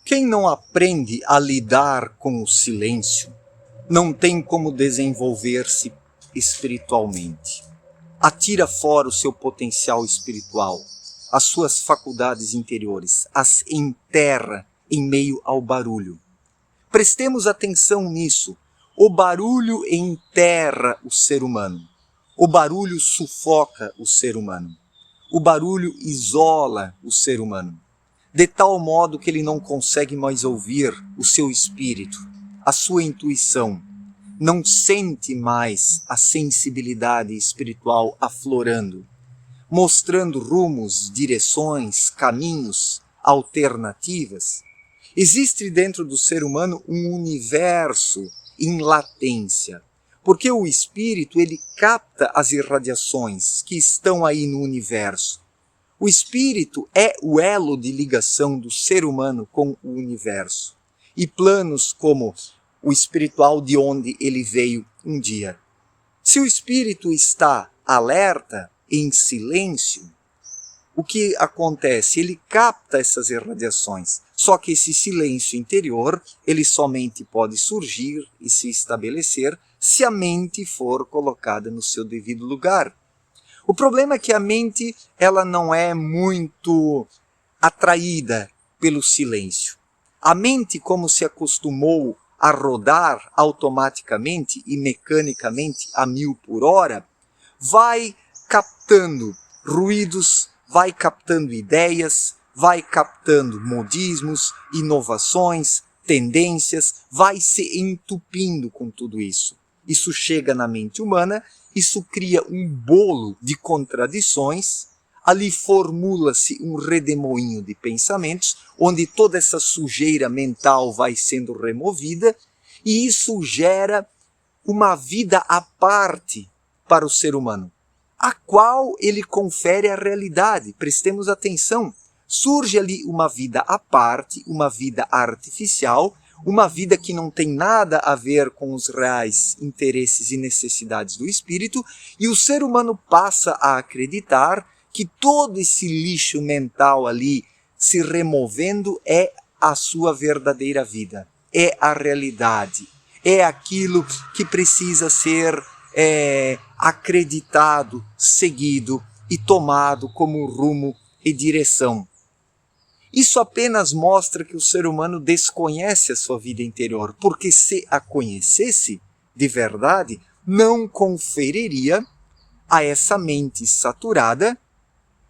Quem não aprende a lidar com o silêncio, não tem como desenvolver-se espiritualmente. Atira fora o seu potencial espiritual, as suas faculdades interiores, as enterra em meio ao barulho. Prestemos atenção nisso. O barulho enterra o ser humano. O barulho sufoca o ser humano. O barulho isola o ser humano, de tal modo que ele não consegue mais ouvir o seu espírito, a sua intuição, não sente mais a sensibilidade espiritual aflorando, mostrando rumos, direções, caminhos, alternativas. Existe dentro do ser humano um universo em latência, porque o espírito ele capta as irradiações que estão aí no universo. O espírito é o elo de ligação do ser humano com o universo. E planos como o espiritual de onde ele veio um dia. Se o espírito está alerta, em silêncio, o que acontece? Ele capta essas irradiações. Só que esse silêncio interior, ele somente pode surgir e se estabelecer se a mente for colocada no seu devido lugar. O problema é que a mente ela não é muito atraída pelo silêncio. A mente, como se acostumou a rodar automaticamente e mecanicamente a 1000 por hora, vai captando ruídos, vai captando ideias, vai captando modismos, inovações, tendências, vai se entupindo com tudo isso. Isso chega na mente humana, isso cria um bolo de contradições, ali formula-se um redemoinho de pensamentos, onde toda essa sujeira mental vai sendo removida, e isso gera uma vida à parte para o ser humano, a qual ele confere a realidade. Prestemos atenção, surge ali uma vida à parte, uma vida artificial, uma vida que não tem nada a ver com os reais interesses e necessidades do espírito, e o ser humano passa a acreditar que todo esse lixo mental ali se removendo é a sua verdadeira vida, é a realidade, é aquilo que precisa ser acreditado, seguido e tomado como rumo e direção. Isso apenas mostra que o ser humano desconhece a sua vida interior, porque se a conhecesse de verdade, não conferiria a essa mente saturada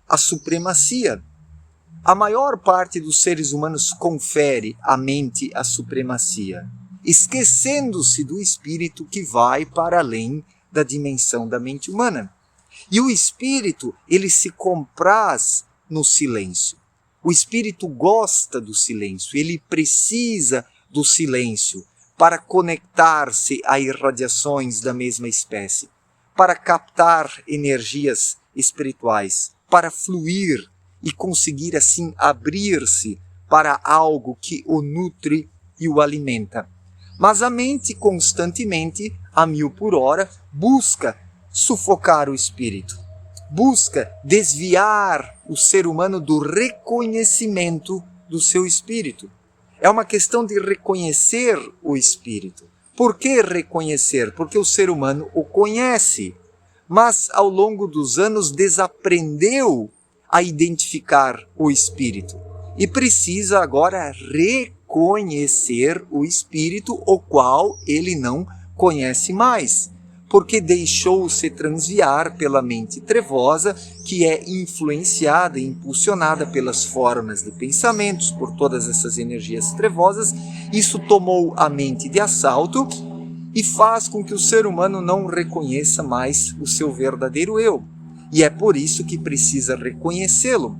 a supremacia. A maior parte dos seres humanos confere à mente a supremacia, esquecendo-se do espírito que vai para além da dimensão da mente humana. E o espírito, ele se compraz no silêncio. O espírito gosta do silêncio, ele precisa do silêncio para conectar-se a irradiações da mesma espécie, para captar energias espirituais, para fluir e conseguir assim abrir-se para algo que o nutre e o alimenta. Mas a mente constantemente, a 1000 por hora, busca sufocar o espírito. Busca desviar o ser humano do reconhecimento do seu espírito. É uma questão de reconhecer o espírito. Por que reconhecer? Porque o ser humano o conhece, mas ao longo dos anos desaprendeu a identificar o espírito e precisa agora reconhecer o espírito, o qual ele não conhece mais, porque deixou-se transviar pela mente trevosa, que é influenciada e impulsionada pelas formas de pensamentos, por todas essas energias trevosas. Isso tomou a mente de assalto e faz com que o ser humano não reconheça mais o seu verdadeiro eu. E é por isso que precisa reconhecê-lo,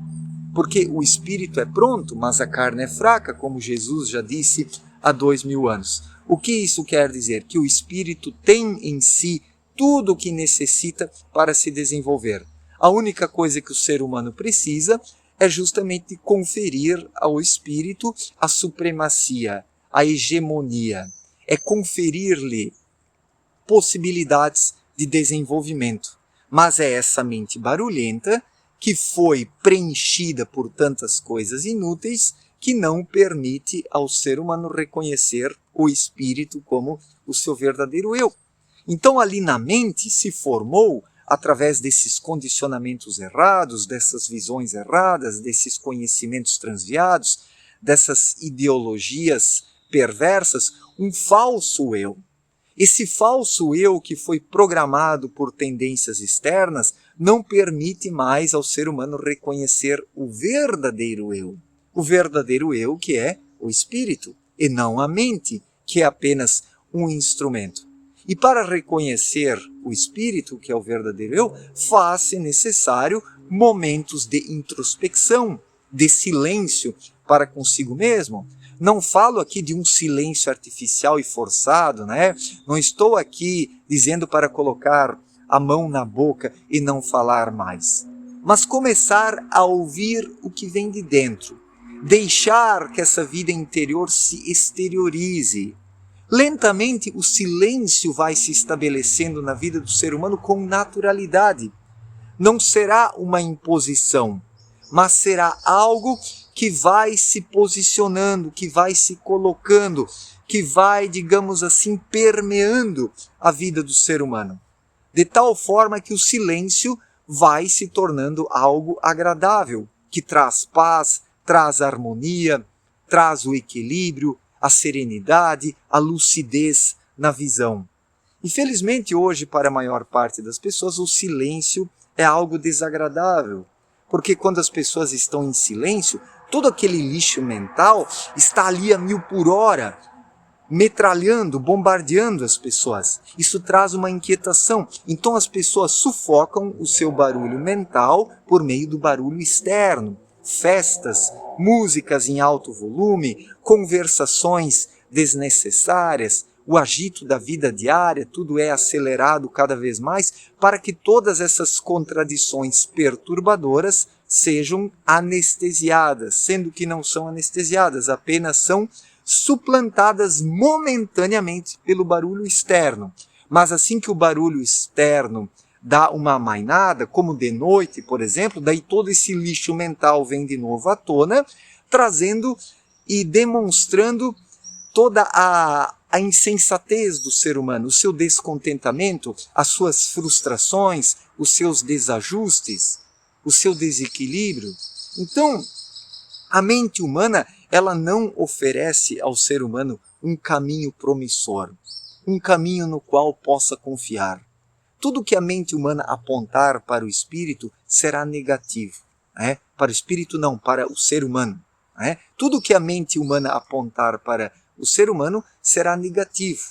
porque o espírito é pronto, mas a carne é fraca, como Jesus já disse há 2000 anos. O que isso quer dizer? Que o espírito tem em si tudo o que necessita para se desenvolver. A única coisa que o ser humano precisa é justamente conferir ao espírito a supremacia, a hegemonia. É conferir-lhe possibilidades de desenvolvimento. Mas é essa mente barulhenta que foi preenchida por tantas coisas inúteis que não permite ao ser humano reconhecer o espírito como o seu verdadeiro eu. Então ali na mente se formou, através desses condicionamentos errados, dessas visões erradas, desses conhecimentos transviados, dessas ideologias perversas, um falso eu. Esse falso eu que foi programado por tendências externas não permite mais ao ser humano reconhecer o verdadeiro eu. O verdadeiro eu que é o espírito, e não a mente, que é apenas um instrumento. E para reconhecer o espírito, que é o verdadeiro eu, faz-se necessário momentos de introspecção, de silêncio para consigo mesmo. Não falo aqui de um silêncio artificial e forçado, né? Não estou aqui dizendo para colocar a mão na boca e não falar mais. Mas começar a ouvir o que vem de dentro. Deixar que essa vida interior se exteriorize. Lentamente o silêncio vai se estabelecendo na vida do ser humano com naturalidade. Não será uma imposição, mas será algo que vai se posicionando, que vai se colocando, que vai, digamos assim, permeando a vida do ser humano. De tal forma que o silêncio vai se tornando algo agradável, que traz paz, traz harmonia, traz o equilíbrio, a serenidade, a lucidez na visão. Infelizmente hoje, para a maior parte das pessoas, o silêncio é algo desagradável, porque quando as pessoas estão em silêncio, todo aquele lixo mental está ali a 1000 por hora, metralhando, bombardeando as pessoas. Isso traz uma inquietação. Então as pessoas sufocam o seu barulho mental por meio do barulho externo. Festas, músicas em alto volume, conversações desnecessárias, o agito da vida diária, tudo é acelerado cada vez mais para que todas essas contradições perturbadoras sejam anestesiadas, sendo que não são anestesiadas, apenas são suplantadas momentaneamente pelo barulho externo. Mas assim que o barulho externo dá uma amainada, como de noite, por exemplo, daí todo esse lixo mental vem de novo à tona, trazendo e demonstrando toda a insensatez do ser humano, o seu descontentamento, as suas frustrações, os seus desajustes, o seu desequilíbrio. Então, a mente humana, ela não oferece ao ser humano um caminho promissor, um caminho no qual possa confiar. Tudo que a mente humana apontar para o espírito será negativo. Para o espírito não, para o ser humano. Tudo que a mente humana apontar para o ser humano será negativo.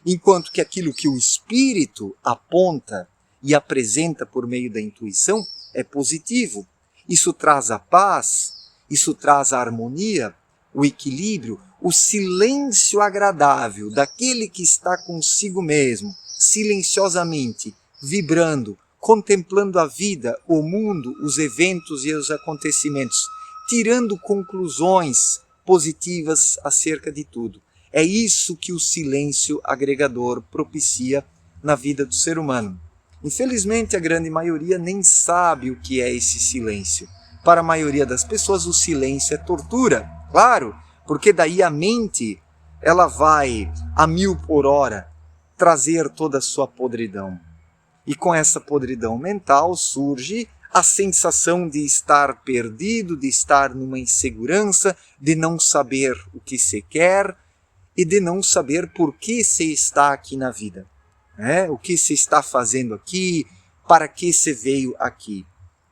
Enquanto que aquilo que o espírito aponta e apresenta por meio da intuição é positivo. Isso traz a paz, isso traz a harmonia, o equilíbrio, o silêncio agradável daquele que está consigo mesmo, silenciosamente, vibrando, contemplando a vida, o mundo, os eventos e os acontecimentos, tirando conclusões positivas acerca de tudo. É isso que o silêncio agregador propicia na vida do ser humano. Infelizmente, a grande maioria nem sabe o que é esse silêncio. Para a maioria das pessoas, o silêncio é tortura, claro, porque daí a mente ela vai a 1000 por hora trazer toda a sua podridão. E com essa podridão mental surge a sensação de estar perdido, de estar numa insegurança, de não saber o que se quer e de não saber por que se está aqui na vida. O que se está fazendo aqui, para que se veio aqui.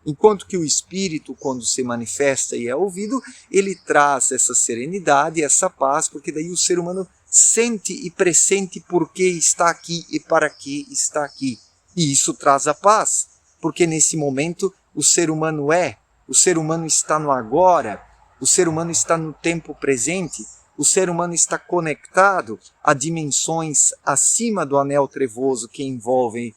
Enquanto que o espírito, quando se manifesta e é ouvido, ele traz essa serenidade, essa paz, porque daí o ser humano sente e pressente por que está aqui e para que está aqui. E isso traz a paz, porque nesse momento o ser humano está no agora, o ser humano está no tempo presente, o ser humano está conectado a dimensões acima do anel trevoso que envolve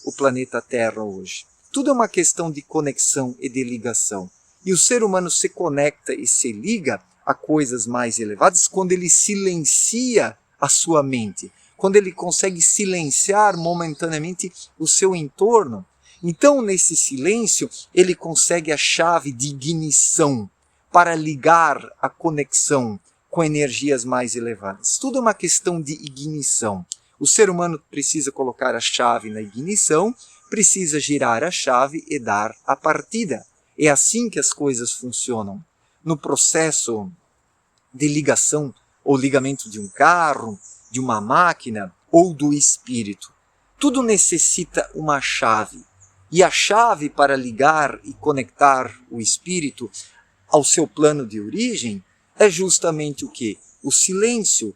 o planeta Terra hoje. Tudo é uma questão de conexão e de ligação. E o ser humano se conecta e se liga a coisas mais elevadas quando ele silencia a sua mente, quando ele consegue silenciar momentaneamente o seu entorno. Então, nesse silêncio, ele consegue a chave de ignição para ligar a conexão com energias mais elevadas. Tudo é uma questão de ignição. O ser humano precisa colocar a chave na ignição, precisa girar a chave e dar a partida. É assim que as coisas funcionam. No processo de ligação ou ligamento de um carro, de uma máquina ou do espírito, tudo necessita uma chave. E a chave para ligar e conectar o espírito ao seu plano de origem é justamente o quê? O silêncio,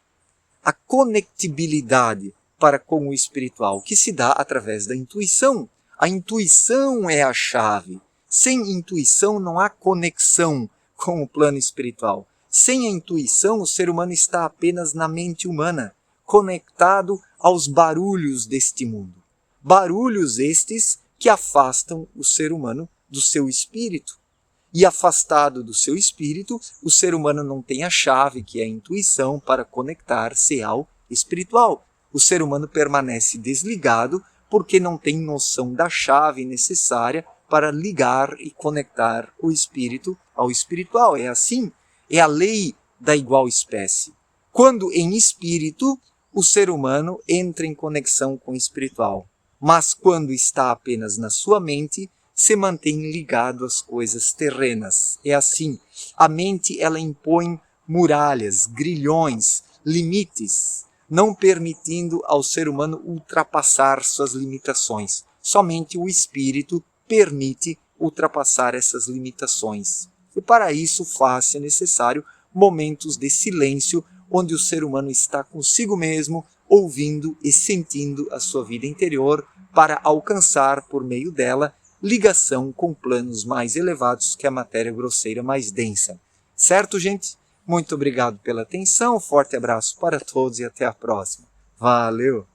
a conectibilidade para com o espiritual, que se dá através da intuição. A intuição é a chave. Sem intuição não há conexão com o plano espiritual. Sem a intuição, o ser humano está apenas na mente humana, conectado aos barulhos deste mundo. Barulhos estes que afastam o ser humano do seu espírito. E afastado do seu espírito, o ser humano não tem a chave, que é a intuição, para conectar-se ao espiritual. O ser humano permanece desligado porque não tem noção da chave necessária para ligar e conectar o espírito ao espiritual. É assim, é a lei da igual espécie. Quando em espírito, o ser humano entra em conexão com o espiritual. Mas quando está apenas na sua mente, se mantém ligado às coisas terrenas. É assim, a mente ela impõe muralhas, grilhões, limites, não permitindo ao ser humano ultrapassar suas limitações. Somente o espírito permite ultrapassar essas limitações. E para isso faz-se necessário momentos de silêncio, onde o ser humano está consigo mesmo, ouvindo e sentindo a sua vida interior, para alcançar, por meio dela, ligação com planos mais elevados que a matéria grosseira mais densa. Certo, gente? Muito obrigado pela atenção, forte abraço para todos e até a próxima. Valeu!